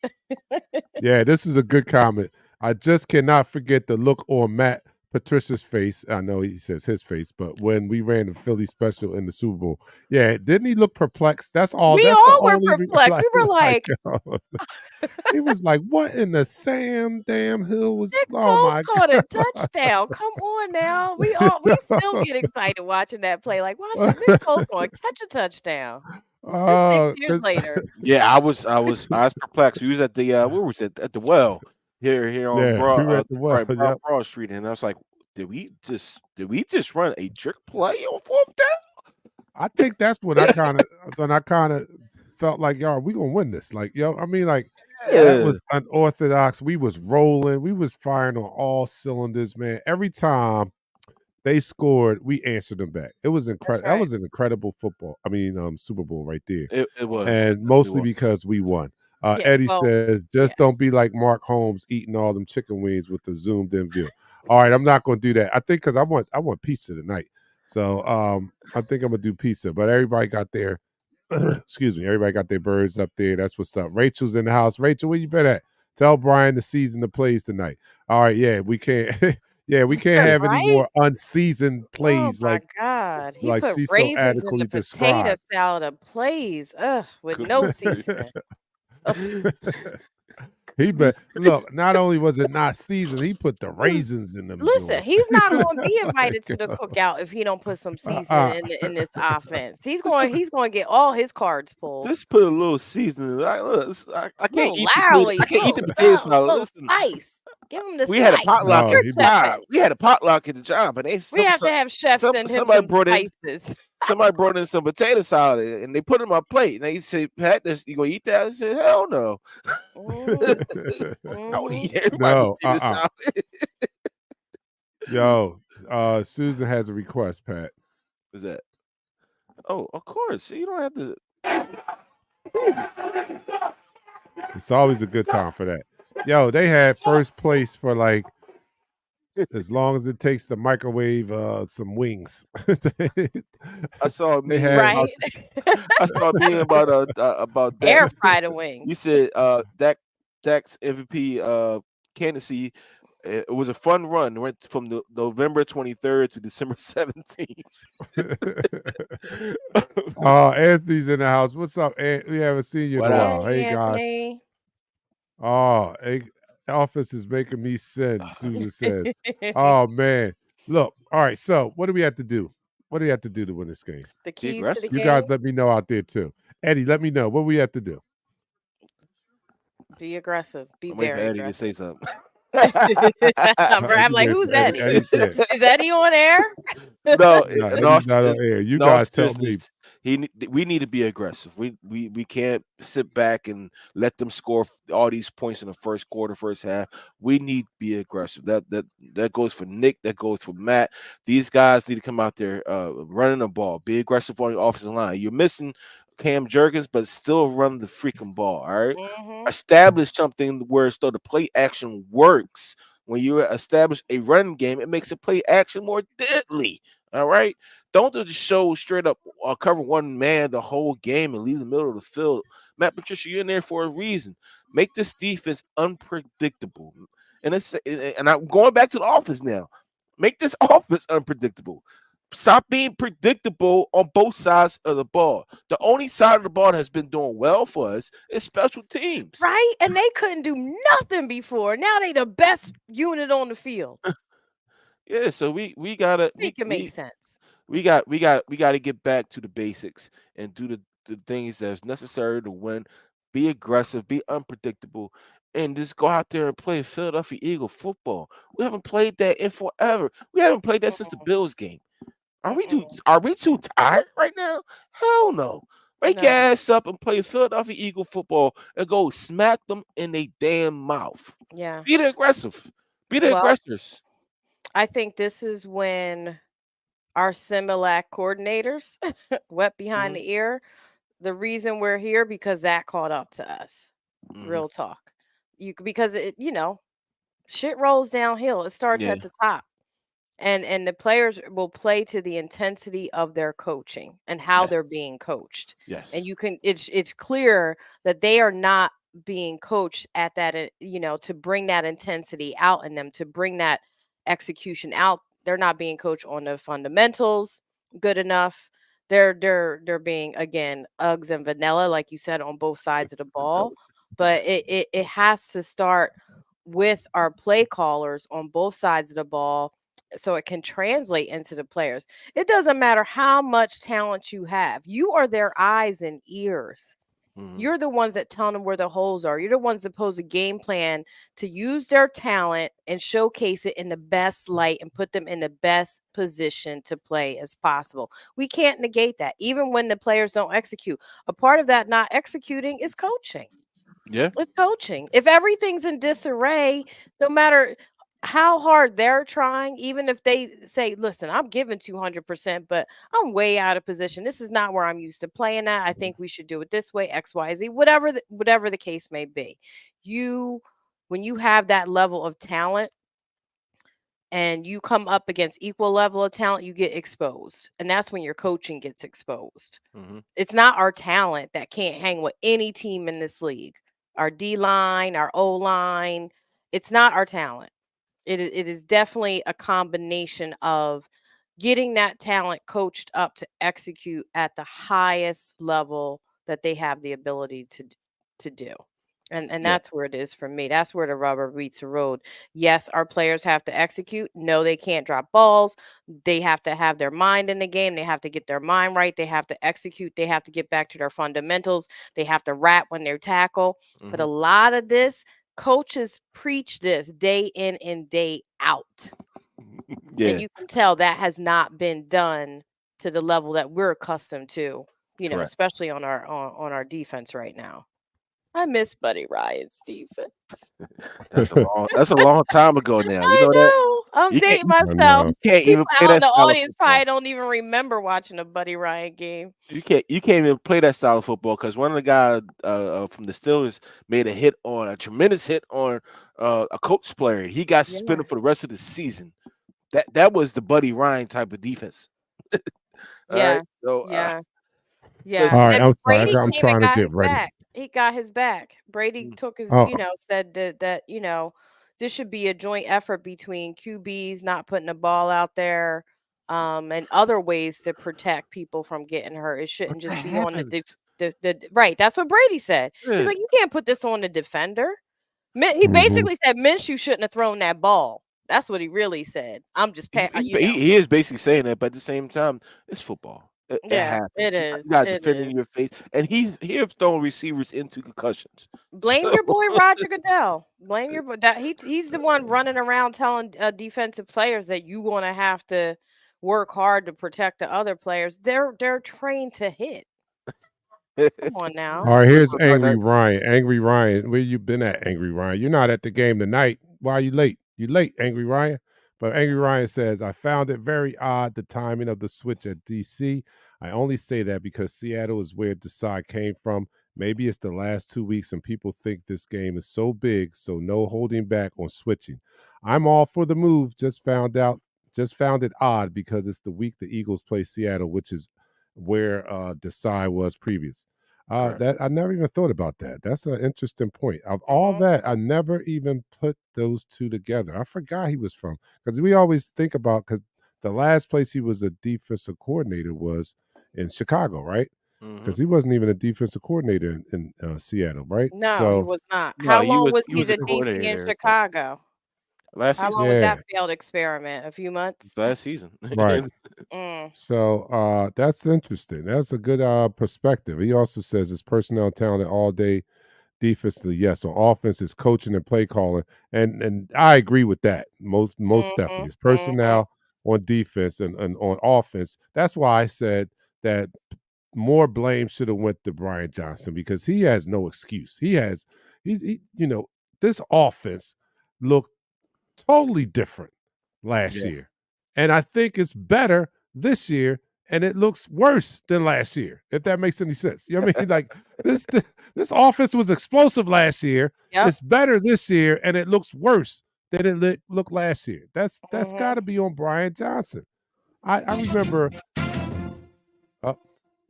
Yeah, this is a good comment. I just cannot forget the look on Matt Patricia's face. I know he says his face, but when we ran the Philly special in the Super Bowl, yeah, didn't he look perplexed? That's all. We That's the all were only perplexed. We were like, he was like, "What in the Sam damn hill was?" Nick Oh Foles my caught a god! touchdown. Come on now. We still get excited watching that play. Like, watch it. Nick Foles going to catch a touchdown. This 6 years 'Cause- later. Yeah, I was perplexed. We was at the where was it? At the well here on yeah, we were at the well. right, Yep. Broad Street, and I was like, did we just run a trick play on fourth down? I think that's when I kind of felt like, y'all, we gonna win this. Like, I mean, like that Yeah. was unorthodox. We was rolling. We was firing on all cylinders, man. Every time they scored, we answered them back. It was That's incredible. That right. was an incredible football. I mean, Super Bowl right there, It was. It and definitely mostly was. because we won. Yeah. Eddie Well, says, yeah. just don't be like Mark Holmes eating all them chicken wings with the zoomed in view. All right, I'm not going to do that. I think because I want pizza tonight, so I think I'm gonna do pizza. But everybody got their excuse me, everybody got their birds up there. That's what's up. Rachel's in the house. Rachel, where you been at? Tell Brian the season the plays tonight. All right, yeah, we can't. Yeah, we can't have any Right? more unseasoned Oh plays my God. He like put Cecil raisins in adequately the potato described. salad plays. Ugh, with no seasoning. He bet These- look, not only was it not seasoned, he put the raisins in them Listen, joints. he's not going to be invited to the cookout if he don't put some seasoning in this offense. He's going to get all his cards pulled. Just put a little seasoning. I can't Little eat loudly, I can't eat the little, potato salad. little Listen, spice. Give him the we had a spice. potluck No, at he the be- job. We had a potluck at the job, and they We have to have chefs send him somebody some brought in spices. somebody brought in some potato salad, and they put it on my plate. And they said, "Pat, you gonna eat that?" I said, "Hell no, Mhm, I would mhm. eat everybody No, potato salad." Yo, Susan has a request, Pat. What's that? Oh, of course. You don't have to. It's always a good time for that. Yo, they had first place for like as long as it takes to microwave some wings. I saw a They meme had- Right? I saw a meme about that. Air fry the wings. You said Dak's MVP candidacy. It was a fun run. Went from November 23rd to December 17th. Anthony's in the house. What's up, Ant? We haven't seen you in What a up? while. Hey, guys. Anthony. Oh, office is making me sin, Susan says. Oh, man. Look, all right, so what do we have to do? What do you have to do to win this game? The keys to the aggressive. You game. guys let me know out there, too. Eddie, let me know. What we have to do? Be aggressive. Be I'm waiting for very Eddie to aggressive. say something. I'm like, who's Eddie? Is Eddie on air? No, No, in all Eddie's not on air. You in all guys tell me. seriousness, we need to be aggressive. We can't sit back and let them score all these points in the first quarter, first half. We need to be aggressive. That goes for Nick. That goes for Matt. These guys need to come out there running the ball. Be aggressive on the offensive line. You're missing Cam Jurgens, but still run the freaking ball. All right. Mhm. Establish something where so the play action works. When you establish a running game, it makes the play action more deadly. All right, don't just show straight up cover one man the whole game and leave the middle of the field. Matt Patricia, you're in there for a reason. Make this defense unpredictable, and I'm going back to the offense now. Make this offense unpredictable. Stop being predictable on both sides of the ball. The only side of the ball that has been doing well for us is special teams. Right? And they couldn't do nothing before. Now they the best unit on the field. Yeah, so we gotta Make it make sense. we gotta get back to the basics and do the things that's necessary to win. Be aggressive, be unpredictable, and just go out there and play Philadelphia Eagle football. We haven't played that in forever. We haven't played that since the Bills game. Are we too tired right now? Hell no. Wake your No. ass up and play Philadelphia Eagle football and go smack them in their damn mouth. Yeah. Be the aggressive. Be the Well, aggressors. I think this is when our Similac coordinators wet behind Mhm. the ear. The reason we're here because that caught up to us. Mhm. Real talk. Because it, shit rolls downhill. It starts Yeah. at the top. And the players will play to the intensity of their coaching and how Yes. they're being coached. Yes. And it's clear that they are not being coached at that, to bring that intensity out in them, to bring that execution out. They're not being coached on the fundamentals good enough. They're being, again, Uggs and vanilla, like you said, on both sides of the ball. But it has to start with our play callers on both sides of the ball so it can translate into the players. It doesn't matter how much talent you have. You are their eyes and ears. Mhm. You're the ones that tell them where the holes are. You're the ones that pose a game plan to use their talent and showcase it in the best light and put them in the best position to play as possible. We can't negate that. Even when the players don't execute, a part of that not executing is coaching. Yeah. It's coaching. If everything's in disarray, no matter how hard they're trying, even if they say, listen, I'm giving 200%, but I'm way out of position. This is not where I'm used to playing at. I think we should do it this way, X, Y, Z, whatever the case may be. When you have that level of talent and you come up against equal level of talent, you get exposed. And that's when your coaching gets exposed. Mhm. It's not our talent that can't hang with any team in this league. Our D line, our O line, it's not our talent. It is definitely a combination of getting that talent coached up to execute at the highest level that they have the ability to do. And Yeah. that's where it is for me. That's where the rubber meets the road. Yes, our players have to execute. No, they can't drop balls. They have to have their mind in the game. They have to get their mind right. They have to execute. They have to get back to their fundamentals. They have to rap when they tackle. But a Mhm. lot of this, coaches preach this day in and day out. Yeah. And you can tell that has not been done to the level that we're accustomed to, Correct. especially on our defense right now. I miss Buddy Ryan's defense. That's a long time ago now. You I know that? know. I'm You can't dating I myself. know. you can't People even play out in that the style of audience football. probably don't even remember watching a Buddy Ryan game. You can't even play that style of football because one of the guys from the Steelers made a tremendous hit on a Colts player. He got Yeah. suspended for the rest of the season. That was the Buddy Ryan type of defense. All Yeah. right. So Yeah. Yeah. listen. All right, And I'm sorry. Brady I'm came and trying to got get his ready. back. He got his back. Brady Mm. took his, Oh, said that, this should be a joint effort between QBs not putting the ball out there, and other ways to protect people from getting hurt. It What shouldn't the just be on happens? the right. That's what Brady said. He's Yeah. like, you can't put this on the defender. He mhm. basically said Minshew shouldn't have thrown that ball. That's what he really said. I'm just, He is basically saying that, but at the same time, it's football. It yeah, happens. it You is. got to It defend in is. your face, and he have thrown receivers into concussions. Blame your boy Roger Goodell. Blame your boy. He's the one running around telling defensive players that you want to have to work hard to protect the other players. They're trained to hit. Come on All now. right, here's Dark Angry Knight. Ryan. Angry Ryan, where you been at, Angry Ryan? You're not at the game tonight. Why are you late? You late, Angry Ryan. But Angry Ryan says, I found it very odd the timing of the switch at DC. I only say that because Seattle is where Desai came from. Maybe it's the last 2 weeks and people think this game is so big, so no holding back on switching. I'm all for the move. Just found out Just found it odd because it's the week the Eagles play Seattle, which is where Desai was previous. Correct. That I never even thought about that. That's an interesting point. Of all that, I never even put those two together. I forgot he was from, because we always think about, because the last place he was a defensive coordinator was in Chicago, right? Because he wasn't even a defensive coordinator in Seattle, right? No, he So was not. No, How long was he he was a the DC in coordinator Chicago? last How season. long was yeah, that failed experiment? A few months? Last season. right. Mm. So that's interesting. That's a good perspective. He also says his personnel talented all day defensively. Yes, on offense, his coaching and play calling, and I agree with that. Most definitely, Mhm. his Mhm. personnel on defense and on offense. That's why I said that more blame should have went to Brian Johnson, because he has no excuse. He this offense looked totally different last Yeah. year. And I think it's better this year, and it looks worse than last year, if that makes any sense. You know what I mean? Like this offense was explosive last year. Yep. It's better this year, and it looks worse than it looked last year. That's Mhm. got to be on Brian Johnson. I remember.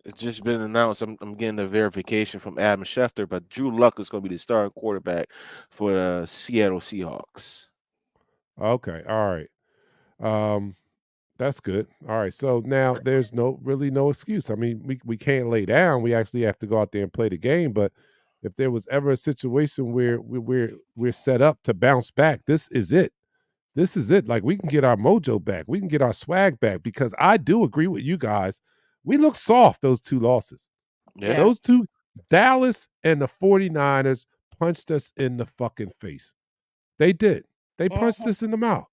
It's just been announced. I'm getting a verification from Adam Schefter, but Drew Luck is going to be the starting quarterback for the Seattle Seahawks. Okay, all right. That's good. All right. So now there's really no excuse. I mean, we can't lay down. We actually have to go out there and play the game. But if there was ever a situation where we're set up to bounce back, this is it. This is it. Like, we can get our mojo back. We can get our swag back, because I do agree with you guys. We look soft those two losses. Yeah. Those two, Dallas and the 49ers, punched us in the fucking face. They did. They punched Mhm. us in the mouth.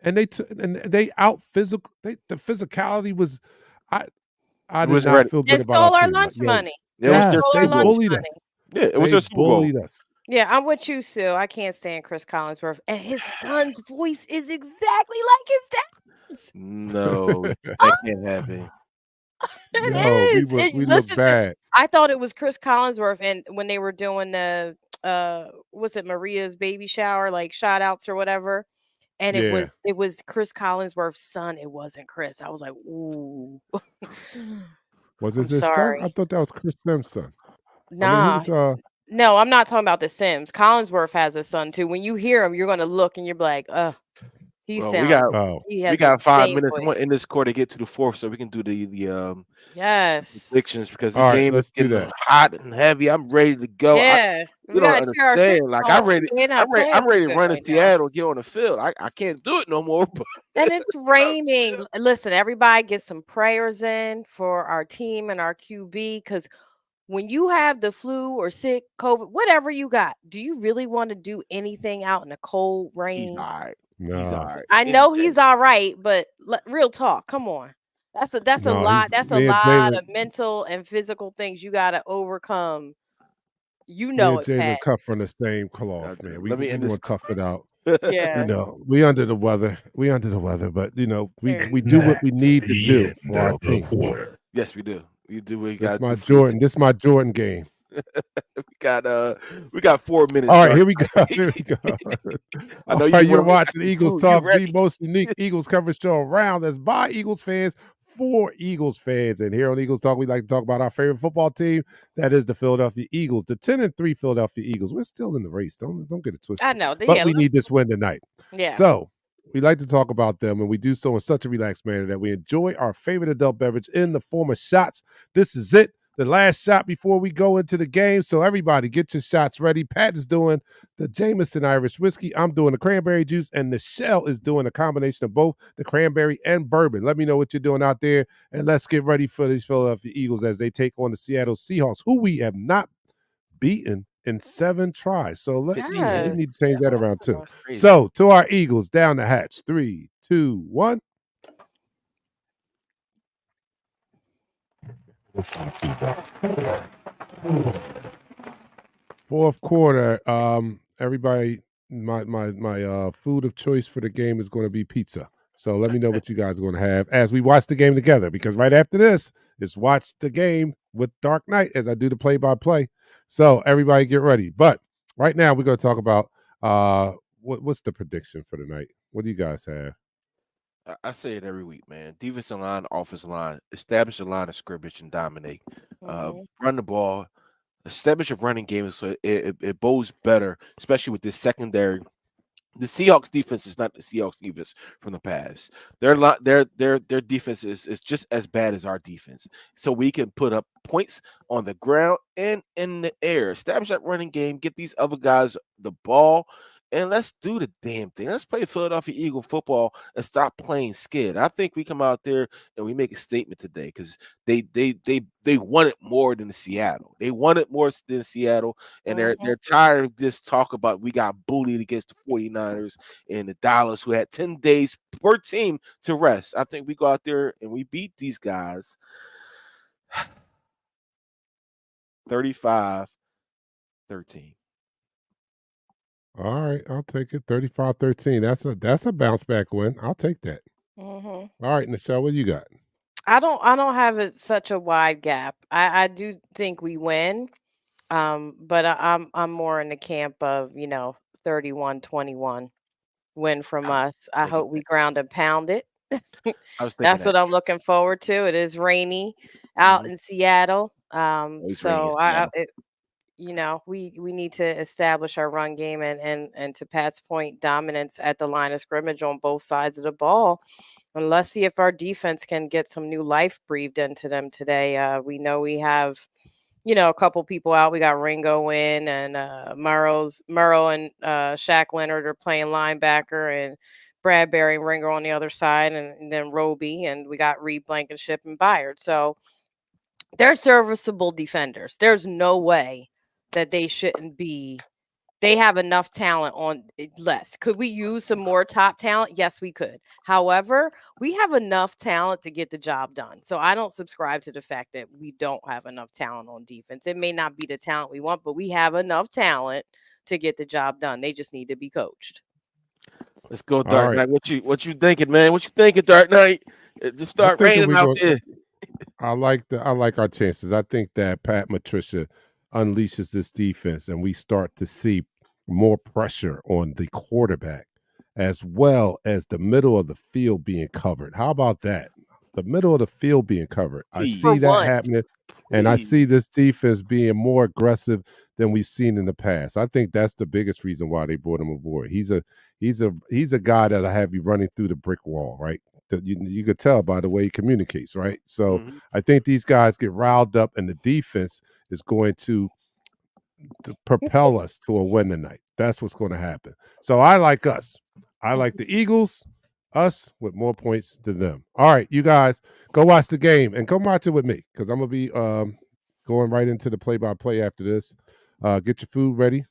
And they out physical. The physicality was, I He did wasn't not ready. feel They good about our stole our team. Like, lunch yo, money. It They was their yes, stole they our Super Bowl. lunch bullied us. money. Yeah, it was They their Super Bowl. bullied us. Yeah, I'm with you, Sue. I can't stand Chris Collinsworth, and his son's voice is exactly like his dad's. No, that can't happen. Yo, It is. we look Listen to. bad. I thought it was Chris Collinsworth, and when they were doing the was it Maria's baby shower, like shout outs or whatever, and Yeah. it was Chris Collinsworth's son. It wasn't Chris. I was like, ooh. Was I'm this his son? I sorry. thought that was Chris Sims' son. I mean, Nah. who's No, I'm not talking about the Sims. Collinsworth has a son too. When you hear him, you're gonna look and you're like, he Well, sounds oh, he we has the got 5 same minutes. I'm voice. gonna end this quarter to get to the fourth, so we can do the Yes. predictions, because the all right, game is let's do getting that. hot and heavy. I'm ready to go. Yeah. We You don't gotta cheer our understand. sisters Like, on too. They're not playing I'm too ready to good run to right now. Seattle and get on the field. I can't do it no more. But And it's raining. Listen, everybody get some prayers in for our team and our QB, because when you have the flu or sick, COVID, whatever you got, do you really want to do anything out in the cold he's rain? all right. He's all No, right. I know he's all right, but real talk, come on. That's a no, lot. he's That's a me and lot Jalen. of mental and physical things you got to overcome. You Me know and it, Jalen Pat. cut from the same cloth, man. Let me We end gonna this. tough it out. Yeah. We under the weather. We under the weather, but Sure. we do what we That's need to the do end for our of the team. quarter. Yes, we do. We do what we This got to my do for the Jordan. This my Jordan game. we got 4 minutes. All right, Dark. here we go. Here we go. I know All you right, you're want watching Eagles you Talk, the ready. most unique Eagles coverage show around. That's by Eagles fans for Eagles fans. And here on Eagles Talk, we like to talk about our favorite football team. That is the Philadelphia Eagles, the 10-3 Philadelphia Eagles. We're still in the race. Don't get it I twisted. know. But Yeah, we need this win tonight. yeah. So we like to talk about them, and we do so in such a relaxed manner that we enjoy our favorite adult beverage in the form of shots. This is it. The last shot before we go into the game. So everybody get your shots ready. Pat is doing the Jameson Irish whiskey. I'm doing the cranberry juice, and Michelle is doing a combination of both the cranberry and bourbon. Let me know what you're doing out there, and let's get ready for these Philadelphia Eagles as they take on the Seattle Seahawks, who we have not beaten in 7 tries. So we Yes. need to change that around too. Crazy. So to our Eagles, down the hatch. 3, 2, 1. Let's not see that. Fourth quarter, everybody, my food of choice for the game is going to be pizza. So let me know what you guys are going to have as we watch the game together, because right after this is watch the game with Dark Knight as I do the play-by-play. So everybody get ready. But right now we're going to talk about what's the prediction for the night? What do you guys have? I say it every week, man. Defensive line, offensive line, establish a line of scrimmage and dominate. Run the ball, establish a running game so it bodes better, especially with this secondary. The Seahawks defense is not the Seahawks defense from the past. Their defense is just as bad as our defense. So we can put up points on the ground and in the air. Establish that running game, get these other guys the ball, and let's do the damn thing. Let's play Philadelphia Eagle football and stop playing scared. I think we come out there and we make a statement today because they want it more than Seattle. They want it more than Seattle, and they're tired of this talk about we got bullied against the 49ers and the Dallas who had 10 days per team to rest. I think we go out there and we beat these guys 35-13. All right, I'll take it. 35-13. That's a bounce back win. I'll take that. All right, Nichelle, what you got? I don't have such a wide gap. I do think we win. But I'm more in the camp of 31-21 win from us. I hope we ground and pound it. I was thinking That's what that. I'm looking forward to. It is rainy out in Seattle. Always rainy in So we need to establish our run game and to Pat's point, dominance at the line of scrimmage on both sides of the ball. And let's see if our defense can get some new life breathed into them today. We know we have a couple people out. We got Ringo in and Murrow and Shaq Leonard are playing linebacker, and Bradbury and Ringo on the other side, and then Roby, and we got Reed, Blankenship, and Byard. So they're serviceable defenders. There's no way that they shouldn't be. They have enough talent on less. Could we use some more top talent? Yes, we could. However, we have enough talent to get the job done. So I don't subscribe to the fact that we don't have enough talent on defense. It may not be the talent we want, but we have enough talent to get the job done. They just need to be coached. Let's go, Dark Knight. What you thinking, man? What you thinking, Dark Knight? Just start raining out there. I like our chances. I think that Pat Patricia unleashes this defense and we start to see more pressure on the quarterback as well as the middle of the field being covered. How about that? The middle of the field being covered. I see that happening. And I see this defense being more aggressive than we've seen in the past. I think that's the biggest reason why they brought him aboard. He's a guy that'll have you running through the brick wall, right? You could tell by the way he communicates, right? So I think these guys get riled up, and the defense is going to propel us to a win tonight. That's what's going to happen. So I like us. I like the Eagles, us with more points than them. All right, you guys, go watch the game and come watch it with me because I'm going to be going right into the play-by-play after this. Get your food ready.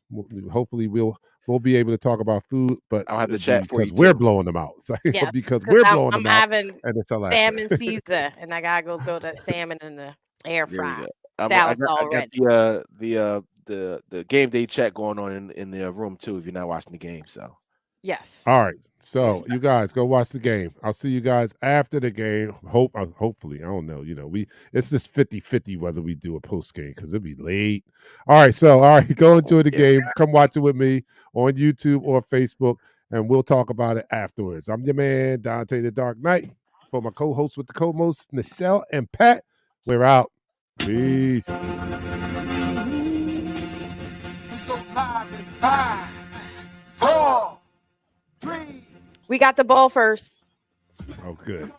Hopefully we'll be able to talk about food, but I'll have the chat for you we're blowing them out. Yes, because we're blowing I'm them out. having and it's salmon Caesar, and I gotta go throw that salmon in the air fryer. I Salad's got already. the game day chat going on in the room too. If you're not watching the game, so yes. All right, so you guys go watch the game. I'll see you guys after the game. Hopefully, I don't know. It's just 50-50 whether we do a post game because it'll be late. All right, go enjoy the game. Come watch it with me on YouTube or Facebook, and we'll talk about it afterwards. I'm your man, Dante the Dark Knight. For my co-hosts with the co-hosts, Nichelle and Pat, we're out. Peace. We go live in 5, 4, 3. We got the ball first. Oh, good.